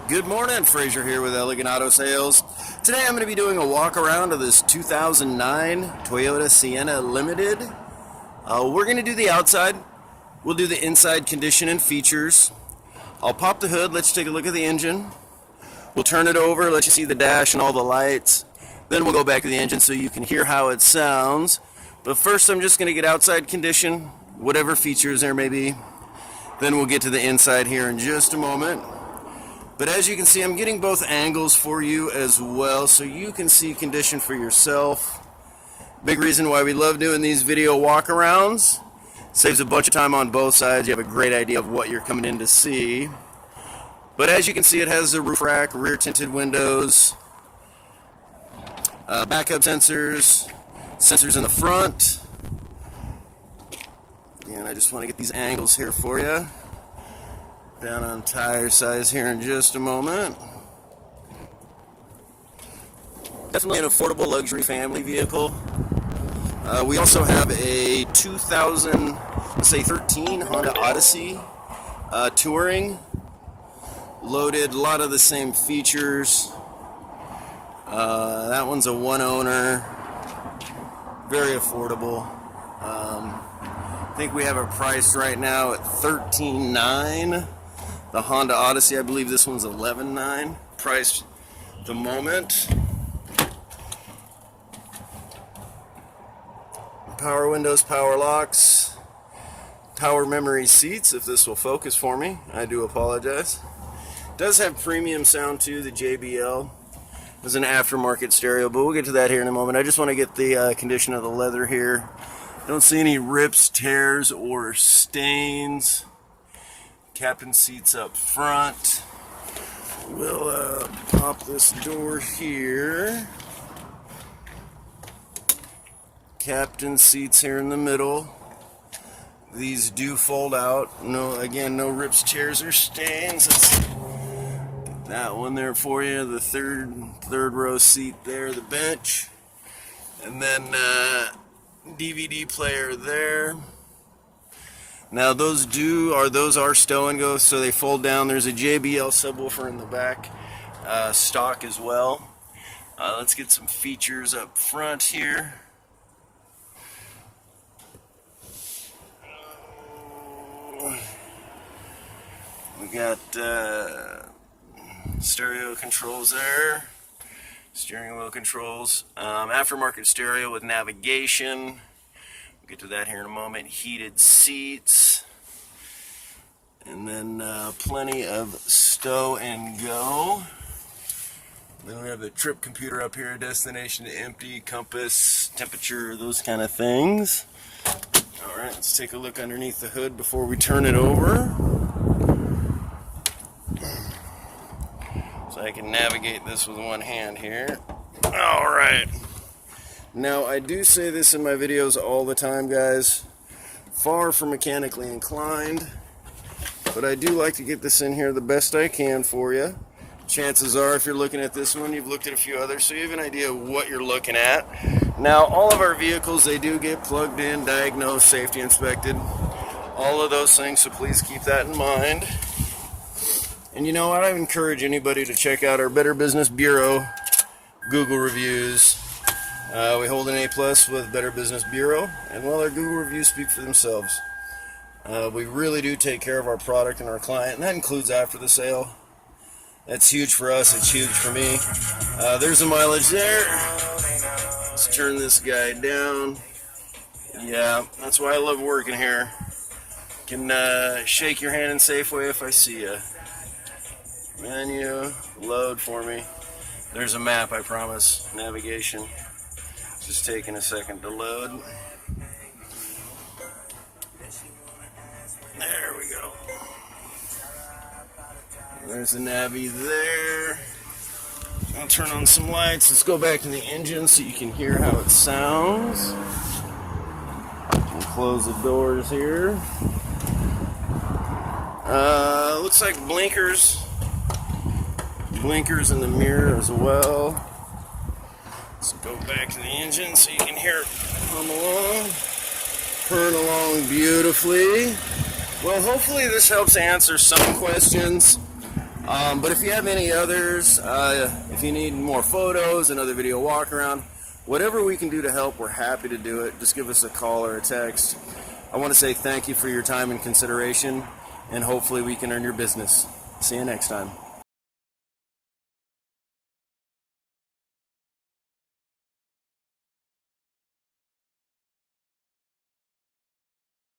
Good morning, Fraser here with Elegant Auto Sales. Today I'm going to be doing a walk around of this 2009 Toyota Sienna Limited. We're going to do the outside. We'll do the inside condition and features. I'll pop the hood, let you take a look at the engine. We'll turn it over, let you see the dash and all the lights. Then we'll go back to the engine so you can hear how it sounds. But first I'm just going to get outside condition, whatever features there may be. Then we'll get to the inside here in just a moment. But as you can see, I'm getting both angles for you as well, so you can see condition for yourself. Big reason why we love doing these video walkarounds. Saves a bunch of time on both sides. You have a great idea of what you're coming in to see. But as you can see, it has the roof rack, rear tinted windows, backup sensors in the front. And I just want to get these angles here for you. Down on tire size here in just a moment. Definitely an affordable luxury family vehicle. We also have a 2013 Honda Odyssey Touring. Loaded, a lot of the same features. That one's a one owner. Very affordable. I think we have a price right now at $13,900. The Honda Odyssey, I believe this one's $11,900 priced at the moment. Power windows, power locks, power memory seats, if this will focus for me. I do apologize. It does have premium sound too, the JBL. It's an aftermarket stereo, but we'll get to that here in a moment. I just want to get the condition of the leather here. Don't see any rips, tears, or stains. Captain seats up front. We'll pop this door here. Captain seats here in the middle. These do fold out. No rips, tears, or stains. Let's get that one there for you. The third row seat there, the bench, and then DVD player there. Now those are stow and go, so they fold down. There's a JBL subwoofer in the back, stock as well. Let's get some features up front here. We got stereo controls there, steering wheel controls, aftermarket stereo with navigation. We'll get to that here in a moment. Heated seats, and then plenty of stow and go. Then we have the trip computer up here, destination to empty, compass, temperature, those kind of things. Alright, let's take a look underneath the hood before we turn it over. So I can navigate this with one hand here. Alright. Now, I do say this in my videos all the time, guys. Far from mechanically inclined, but I do like to get this in here the best I can for you. Chances are, if you're looking at this one, you've looked at a few others, so you have an idea of what you're looking at. Now, all of our vehicles, they do get plugged in, diagnosed, safety inspected, all of those things, so please keep that in mind. And you know what? I encourage anybody to check out our Better Business Bureau Google reviews. We hold an A+ with Better Business Bureau, and well, our Google reviews speak for themselves. We really do take care of our product and our client, and that includes after the sale. That's huge for us, it's huge for me. There's the mileage there. Let's turn this guy down. Yeah, that's why I love working here. Can shake your hand in Safeway if I see you. Menu, load for me. There's a map, I promise. Navigation. Just taking a second to load. There we go. There's the Navi there. I'll turn on some lights. Let's go back to the engine so you can hear how it sounds. And close the doors here. Looks like blinkers. Blinkers in the mirror as well. Let's go back to the engine so you can hear it hum along. Purring along beautifully. Well, hopefully this helps answer some questions. But if you have any others, if you need more photos, another video walk around, whatever we can do to help, we're happy to do it. Just give us a call or a text. I want to say thank you for your time and consideration, and hopefully we can earn your business. See you next time.